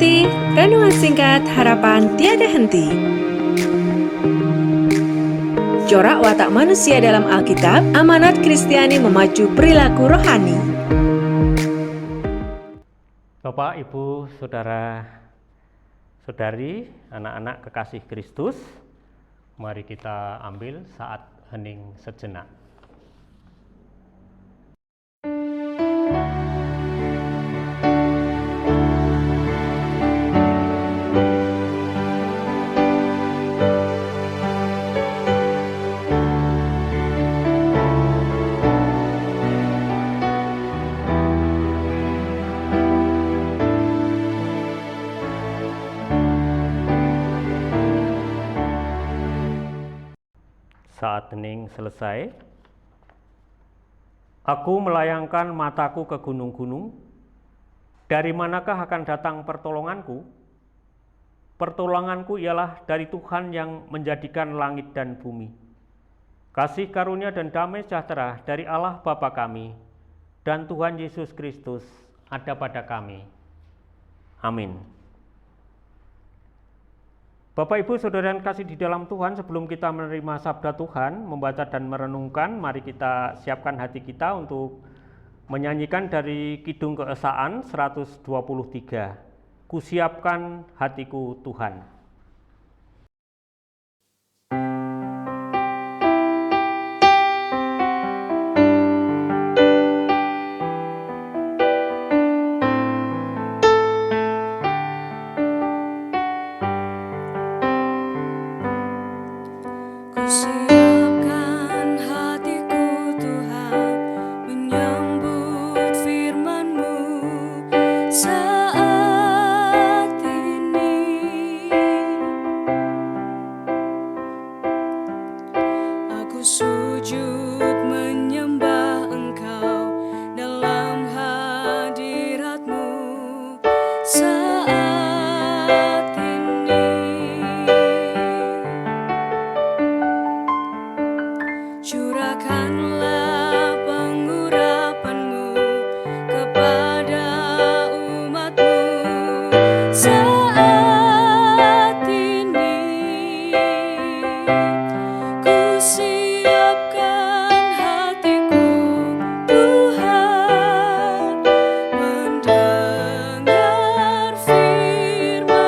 ikuti renungan singkat harapan tiada henti. Corak watak manusia dalam Alkitab, amanat Kristiani memacu perilaku rohani. Bapak, Ibu, Saudara, Saudari, anak-anak kekasih Kristus, mari kita ambil saat hening sejenak. Saat hening selesai, aku melayangkan mataku ke gunung-gunung. Dari manakah akan datang pertolonganku? Pertolonganku ialah dari Tuhan yang menjadikan langit dan bumi. Kasih karunia dan damai sejahtera dari Allah Bapa kami dan Tuhan Yesus Kristus ada pada kami. Amin. Bapak, Ibu, Saudara yang kasih di dalam Tuhan, sebelum kita menerima sabda Tuhan, membaca dan merenungkan, mari kita siapkan hati kita untuk menyanyikan dari Kidung Keesaan 123. Kusiapkan hatiku Tuhan. Siapkan hatiku Tuhan, menyambut firman-Mu saat ini. Aku sujud menyembah Engkau dalam hadirat-Mu saat ini. Curahkanlah pengurapan-Mu kepada umat-Mu saat ini. Ku siapkan hatiku Tuhan, mendengar firman-Mu.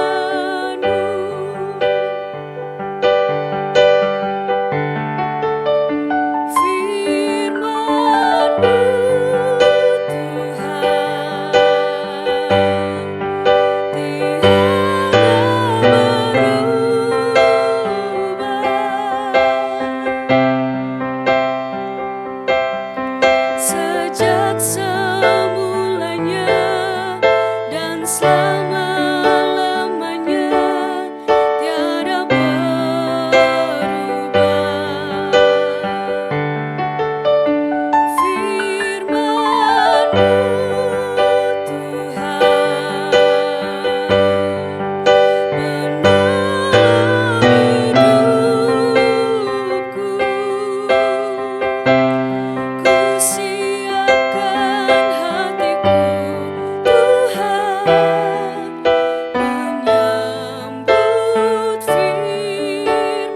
Sejak semulanya dan selama-lamanya tiada berubah. Firman-Mu Tuhan menolong hidupku. Ku siapkan hatiku Tuhan, menyambut firman-Mu.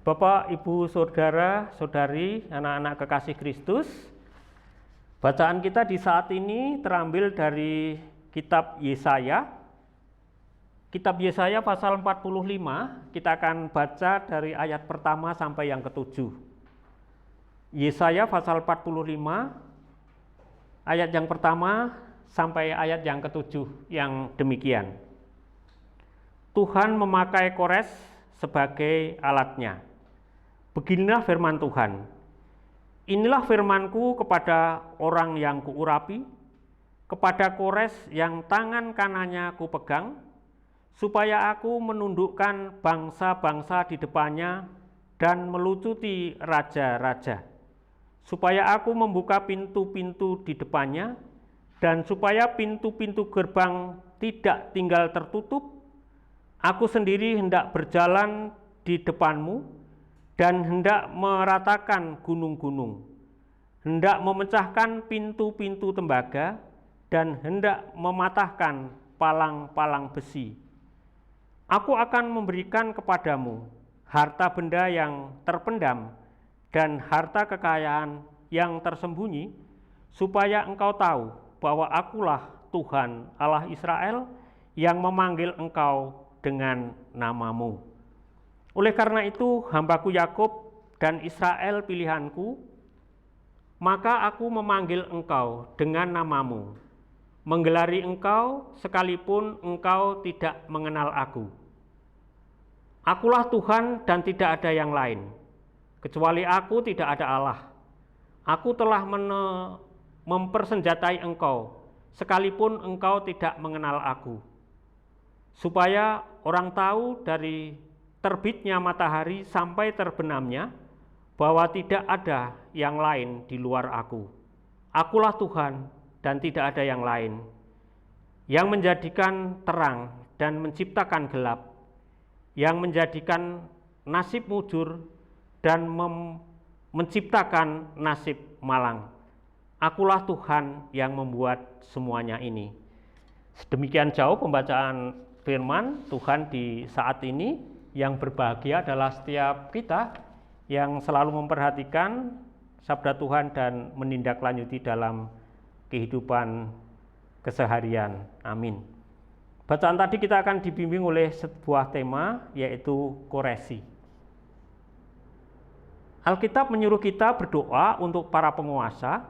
Bapak, Ibu, Saudara, Saudari, anak-anak kekasih Kristus, bacaan kita di saat ini terambil dari kitab Yesaya. Kitab Yesaya pasal 45, kita akan baca dari ayat pertama sampai yang ke-7. Yesaya pasal 45, ayat yang pertama sampai ayat yang ke-7 yang demikian. Tuhan memakai Kores sebagai alatnya. Beginilah firman Tuhan. Inilah firman-Ku kepada orang yang kuurapi, kepada Kores yang tangan kanannya kupegang, supaya aku menundukkan bangsa-bangsa di depannya dan melucuti raja-raja, supaya aku membuka pintu-pintu di depannya, dan supaya pintu-pintu gerbang tidak tinggal tertutup. Aku sendiri hendak berjalan di depanmu, dan hendak meratakan gunung-gunung, hendak memecahkan pintu-pintu tembaga, dan hendak mematahkan palang-palang besi. Aku akan memberikan kepadamu harta benda yang terpendam dan harta kekayaan yang tersembunyi, supaya engkau tahu bahwa akulah Tuhan Allah Israel yang memanggil engkau dengan namamu. Oleh karena itu, hambaku Yakub dan Israel pilihanku, maka aku memanggil engkau dengan namamu, menggelari engkau sekalipun engkau tidak mengenal aku. Akulah Tuhan dan tidak ada yang lain. Kecuali aku tidak ada Allah. Aku telah mempersenjatai engkau, sekalipun engkau tidak mengenal aku. Supaya orang tahu dari terbitnya matahari sampai terbenamnya, bahwa tidak ada yang lain di luar aku. Akulah Tuhan dan tidak ada yang lain, yang menjadikan terang dan menciptakan gelap, yang menjadikan nasib mujur dan menciptakan nasib malang. Akulah Tuhan yang membuat semuanya ini. Sedemikian jauh pembacaan firman Tuhan di saat ini. Yang berbahagia adalah setiap kita yang selalu memperhatikan sabda Tuhan dan menindaklanjuti dalam kehidupan keseharian. Amin. Bacaan tadi kita akan dibimbing oleh sebuah tema, yaitu koresi. Alkitab menyuruh kita berdoa untuk para penguasa,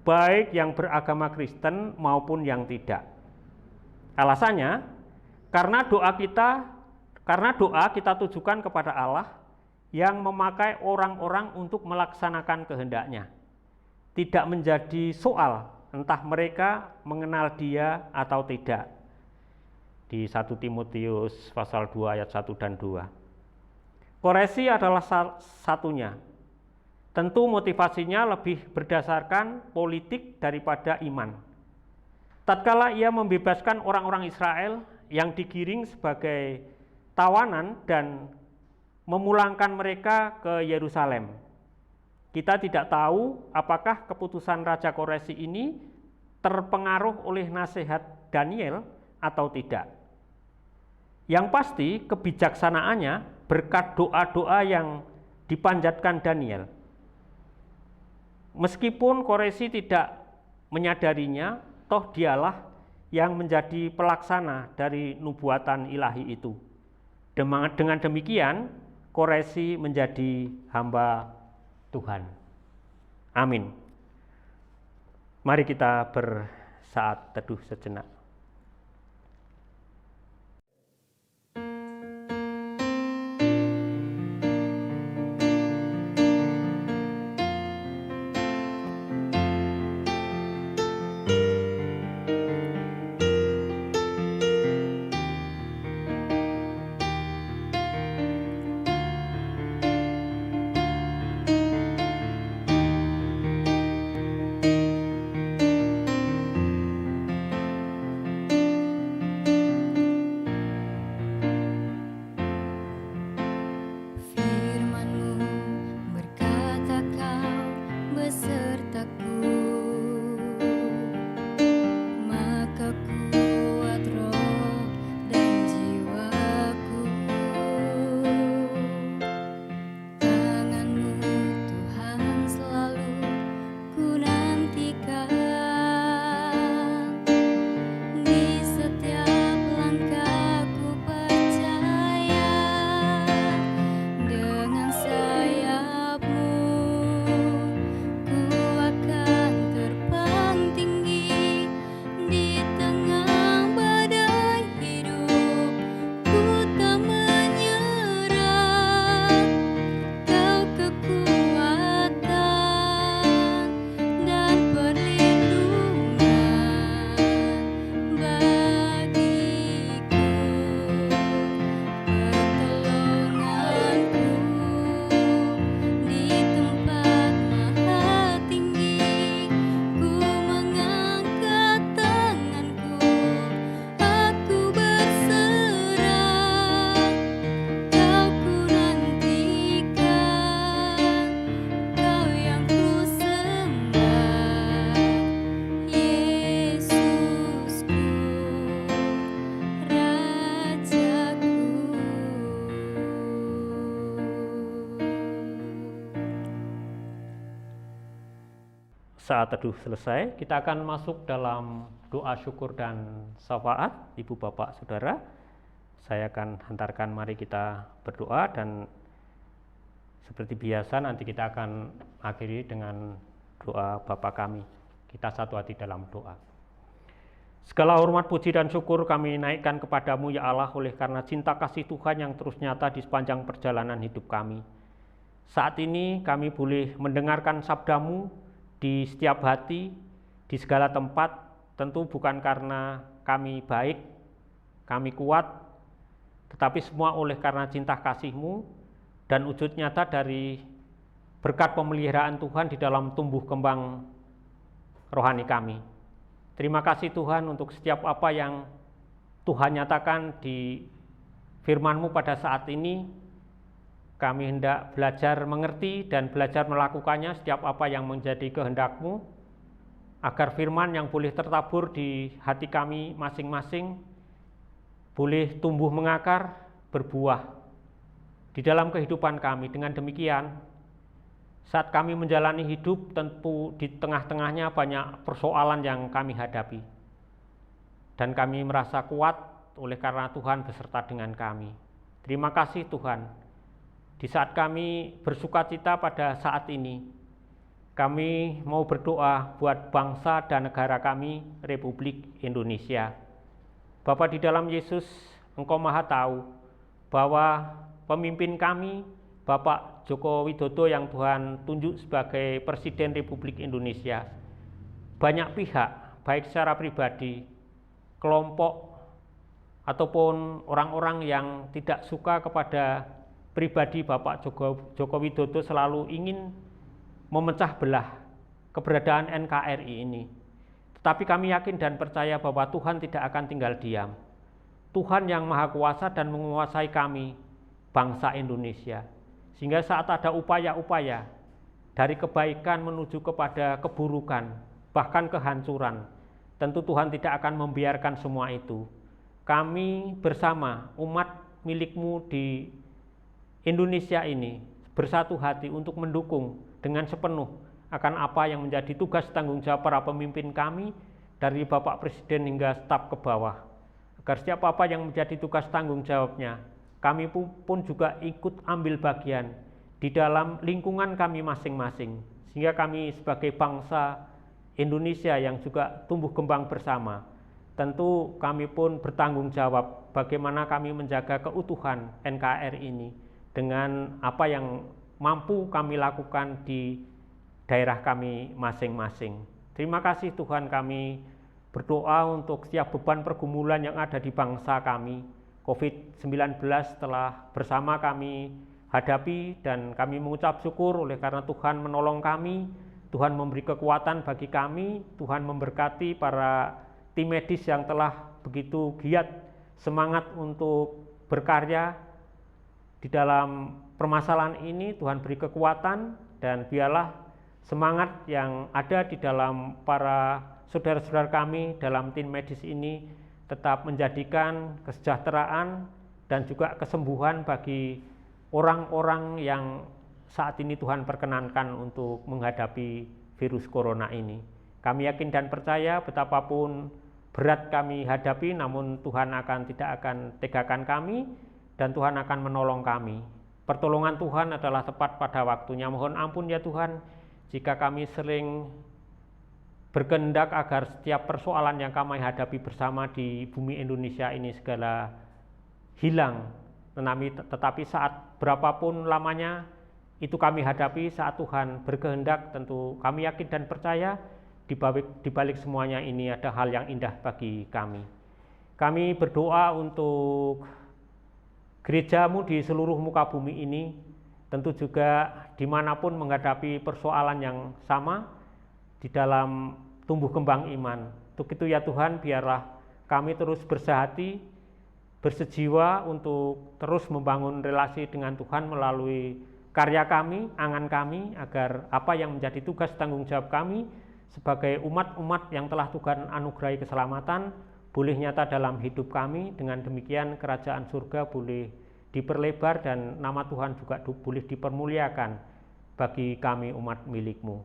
baik yang beragama Kristen maupun yang tidak. Alasannya, karena doa kita tujukan kepada Allah yang memakai orang-orang untuk melaksanakan kehendak-Nya. Tidak menjadi soal entah mereka mengenal Dia atau tidak. Di 1 Timotius pasal 2 ayat 1 dan 2. Koresi adalah satunya. Tentu motivasinya lebih berdasarkan politik daripada iman. Tatkala ia membebaskan orang-orang Israel yang digiring sebagai tawanan dan memulangkan mereka ke Yerusalem. Kita tidak tahu apakah keputusan Raja Koresi ini terpengaruh oleh nasihat Daniel atau tidak. Yang pasti kebijaksanaannya berkat doa-doa yang dipanjatkan Daniel. Meskipun Koresi tidak menyadarinya, toh dialah yang menjadi pelaksana dari nubuatan ilahi itu. Dengan demikian, Koresi menjadi hamba Tuhan. Amin. Mari kita bersaat teduh sejenak. saat teduh selesai, kita akan masuk dalam doa syukur dan syafaat. Ibu, Bapak, Saudara, saya akan hantarkan, mari kita berdoa, dan seperti biasa nanti kita akan akhiri dengan doa Bapa kami. Kita satu hati dalam doa. Segala hormat, puji, dan syukur kami naikkan kepadamu ya Allah, oleh karena cinta kasih Tuhan yang terus nyata di sepanjang perjalanan hidup kami. Saat ini kami boleh mendengarkan sabdamu di setiap hati, di segala tempat, tentu bukan karena kami baik, kami kuat, tetapi semua oleh karena cinta kasih-Mu dan wujud nyata dari berkat pemeliharaan Tuhan di dalam tumbuh kembang rohani kami. Terima kasih Tuhan untuk setiap apa yang Tuhan nyatakan di firman-Mu pada saat ini. Kami hendak belajar mengerti dan belajar melakukannya setiap apa yang menjadi kehendak-Mu, agar firman yang boleh tertabur di hati kami masing-masing boleh tumbuh mengakar, berbuah di dalam kehidupan kami. Dengan demikian, saat kami menjalani hidup, tentu di tengah-tengahnya banyak persoalan yang kami hadapi, dan kami merasa kuat oleh karena Tuhan beserta dengan kami. Terima kasih Tuhan. Di saat kami bersukacita pada saat ini, kami mau berdoa buat bangsa dan negara kami, Republik Indonesia. Bapa di dalam Yesus, Engkau Maha tahu bahwa pemimpin kami, Bapak Joko Widodo yang Tuhan tunjuk sebagai Presiden Republik Indonesia, banyak pihak, baik secara pribadi, kelompok, ataupun orang-orang yang tidak suka kepada pribadi Bapak Joko Widodo selalu ingin memecah belah keberadaan NKRI ini. Tetapi kami yakin dan percaya bahwa Tuhan tidak akan tinggal diam. Tuhan yang Maha Kuasa dan menguasai kami, bangsa Indonesia. Sehingga saat ada upaya-upaya dari kebaikan menuju kepada keburukan, bahkan kehancuran, tentu Tuhan tidak akan membiarkan semua itu. Kami bersama umat milik-Mu di Indonesia ini bersatu hati untuk mendukung dengan sepenuh akan apa yang menjadi tugas tanggung jawab para pemimpin kami, dari Bapak Presiden hingga staf ke bawah, agar setiap apa yang menjadi tugas tanggung jawabnya, kami pun juga ikut ambil bagian di dalam lingkungan kami masing-masing, sehingga kami sebagai bangsa Indonesia yang juga tumbuh kembang bersama, tentu kami pun bertanggung jawab bagaimana kami menjaga keutuhan NKRI ini dengan apa yang mampu kami lakukan di daerah kami masing-masing. Terima kasih Tuhan, kami berdoa untuk setiap beban pergumulan yang ada di bangsa kami. COVID-19 telah bersama kami hadapi, dan kami mengucap syukur oleh karena Tuhan menolong kami, Tuhan memberi kekuatan bagi kami, Tuhan memberkati para tim medis yang telah begitu giat semangat untuk berkarya di dalam permasalahan ini. Tuhan beri kekuatan, dan biarlah semangat yang ada di dalam para saudara-saudara kami dalam tim medis ini tetap menjadikan kesejahteraan dan juga kesembuhan bagi orang-orang yang saat ini Tuhan perkenankan untuk menghadapi virus corona ini. Kami yakin dan percaya betapapun berat kami hadapi, namun Tuhan tidak akan tegakan kami, dan Tuhan akan menolong kami. Pertolongan Tuhan adalah tepat pada waktunya. Mohon ampun ya Tuhan, jika kami sering berkehendak agar setiap persoalan yang kami hadapi bersama di bumi Indonesia ini segala hilang. Tetapi saat berapapun lamanya itu kami hadapi, saat Tuhan berkehendak, tentu kami yakin dan percaya di balik semuanya ini ada hal yang indah bagi kami. Kami berdoa untuk gereja-Mu di seluruh muka bumi ini, tentu juga dimanapun menghadapi persoalan yang sama di dalam tumbuh kembang iman. Untuk itu ya Tuhan, biarlah kami terus bersehati, bersejiwa untuk terus membangun relasi dengan Tuhan melalui karya kami, angan kami, agar apa yang menjadi tugas tanggung jawab kami sebagai umat-umat yang telah Tuhan anugerahi keselamatan boleh nyata dalam hidup kami. Dengan demikian kerajaan surga boleh diperlebar dan nama Tuhan juga boleh dipermuliakan bagi kami umat milik-Mu.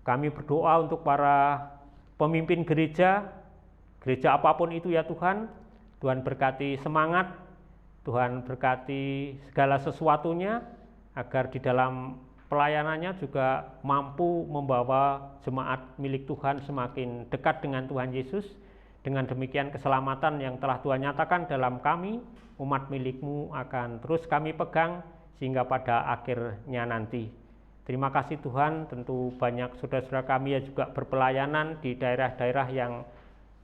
Kami berdoa untuk para pemimpin gereja apapun itu ya Tuhan. Tuhan berkati semangat, Tuhan berkati segala sesuatunya, agar di dalam pelayanannya juga mampu membawa jemaat milik Tuhan semakin dekat dengan Tuhan Yesus. Dengan demikian keselamatan yang telah Tuhan nyatakan dalam kami, umat milik-Mu akan terus kami pegang sehingga pada akhirnya nanti. Terima kasih Tuhan, tentu banyak saudara-saudara kami yang juga berpelayanan di daerah-daerah yang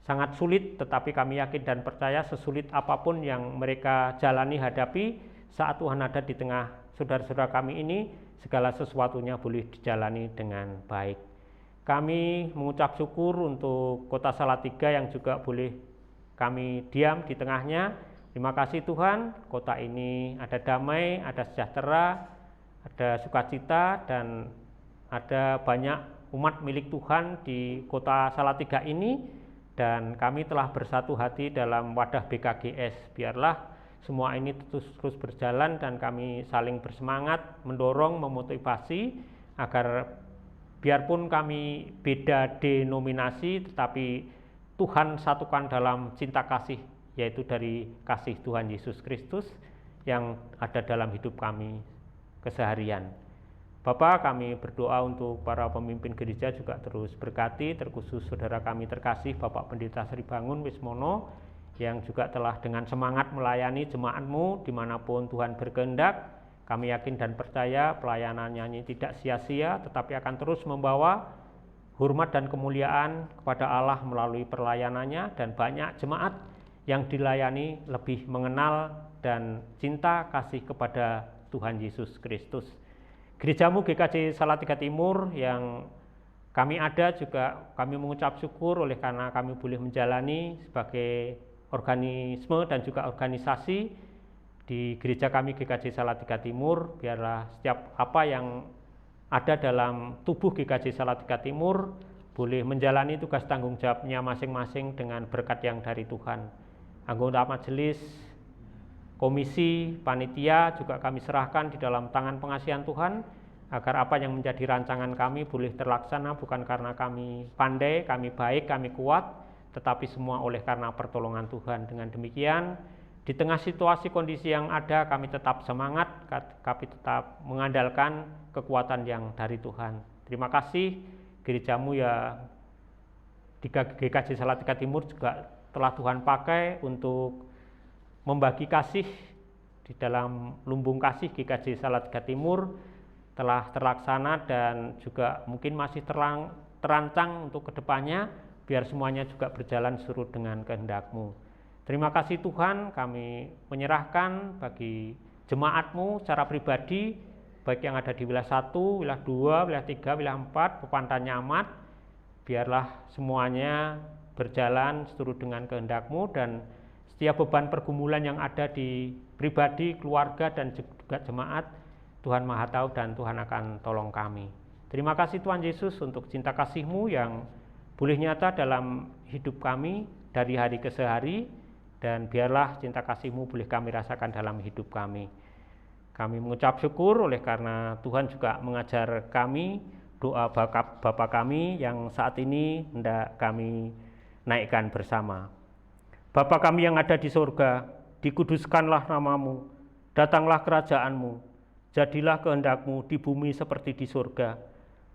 sangat sulit, tetapi kami yakin dan percaya sesulit apapun yang mereka jalani hadapi, saat Tuhan ada di tengah saudara-saudara kami ini, segala sesuatunya boleh dijalani dengan baik. Kami mengucap syukur untuk Kota Salatiga yang juga boleh kami diam di tengahnya. Terima kasih Tuhan, kota ini ada damai, ada sejahtera, ada sukacita, dan ada banyak umat milik Tuhan di Kota Salatiga ini, dan kami telah bersatu hati dalam wadah BKGS. Biarlah semua ini terus berjalan dan kami saling bersemangat, mendorong, memotivasi agar biarpun kami beda denominasi, tetapi Tuhan satukan dalam cinta kasih, yaitu dari kasih Tuhan Yesus Kristus yang ada dalam hidup kami keseharian. Bapak, kami berdoa untuk para pemimpin gereja juga terus berkati, terkhusus saudara kami terkasih Bapak Pendeta Sri Bangun Wismono, yang juga telah dengan semangat melayani jemaat-Mu dimanapun Tuhan berkehendak. Kami yakin dan percaya pelayanannya ini tidak sia-sia, tetapi akan terus membawa hormat dan kemuliaan kepada Allah melalui pelayanannya, dan banyak jemaat yang dilayani lebih mengenal dan cinta kasih kepada Tuhan Yesus Kristus. Gereja-Mu GKJ Salatiga Timur yang kami ada juga kami mengucap syukur oleh karena kami boleh menjalani sebagai organisme dan juga organisasi di gereja kami GKJ Salatiga Timur. Biarlah setiap apa yang ada dalam tubuh GKJ Salatiga Timur boleh menjalani tugas tanggung jawabnya masing-masing dengan berkat yang dari Tuhan. Anggota majelis, komisi, panitia juga kami serahkan di dalam tangan pengasihan Tuhan, agar apa yang menjadi rancangan kami boleh terlaksana bukan karena kami pandai, kami baik, kami kuat, tetapi semua oleh karena pertolongan Tuhan. Dengan demikian, di tengah situasi kondisi yang ada, kami tetap semangat, kami tetap mengandalkan kekuatan yang dari Tuhan. Terima kasih gereja-Mu ya di GKJ Salatiga Timur juga telah Tuhan pakai untuk membagi kasih di dalam lumbung kasih GKJ Salatiga Timur telah terlaksana dan juga mungkin masih terancang untuk kedepannya, biar semuanya juga berjalan surut dengan kehendak-Mu. Terima kasih Tuhan, kami menyerahkan bagi jemaat-Mu secara pribadi, baik yang ada di wilayah 1, wilayah 2, wilayah 3, wilayah 4, Pepantan Nyamat. Biarlah semuanya berjalan seturut dengan kehendak-Mu, dan setiap beban pergumulan yang ada di pribadi, keluarga, dan juga jemaat, Tuhan Maha Tahu dan Tuhan akan tolong kami. Terima kasih Tuhan Yesus untuk cinta kasih-Mu yang boleh nyata dalam hidup kami dari hari ke hari, dan biarlah cinta kasih-Mu boleh kami rasakan dalam hidup kami. Kami mengucap syukur oleh karena Tuhan juga mengajar kami doa Bapa kami yang saat ini hendak kami naikkan bersama. Bapa kami yang ada di surga, dikuduskanlah nama-Mu, datanglah kerajaan-Mu, jadilah kehendak-Mu di bumi seperti di surga.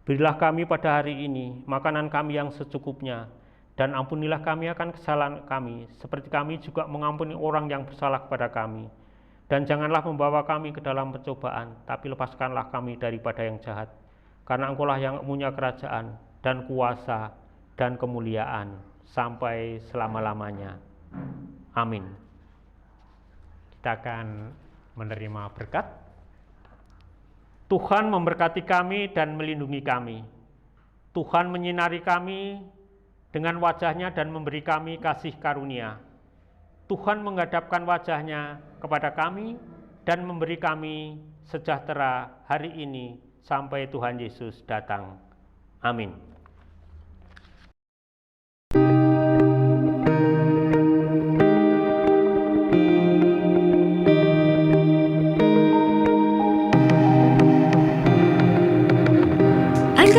Berilah kami pada hari ini makanan kami yang secukupnya, dan ampunilah kami akan kesalahan kami, seperti kami juga mengampuni orang yang bersalah kepada kami. Dan janganlah membawa kami ke dalam pencobaan, tapi lepaskanlah kami daripada yang jahat. Karena Engkau-lah yang punya kerajaan, dan kuasa, dan kemuliaan, sampai selama-lamanya. Amin. Kita akan menerima berkat. Tuhan memberkati kami dan melindungi kami. Tuhan menyinari kami dengan wajah-Nya dan memberi kami kasih karunia. Tuhan menghadapkan wajah-Nya kepada kami dan memberi kami sejahtera hari ini sampai Tuhan Yesus datang. Amin.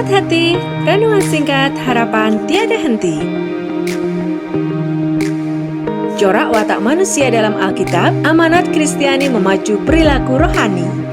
Sahabat hati, renungan singkat harapan tiada henti. Corak watak manusia dalam Alkitab, amanat Kristiani memacu perilaku rohani.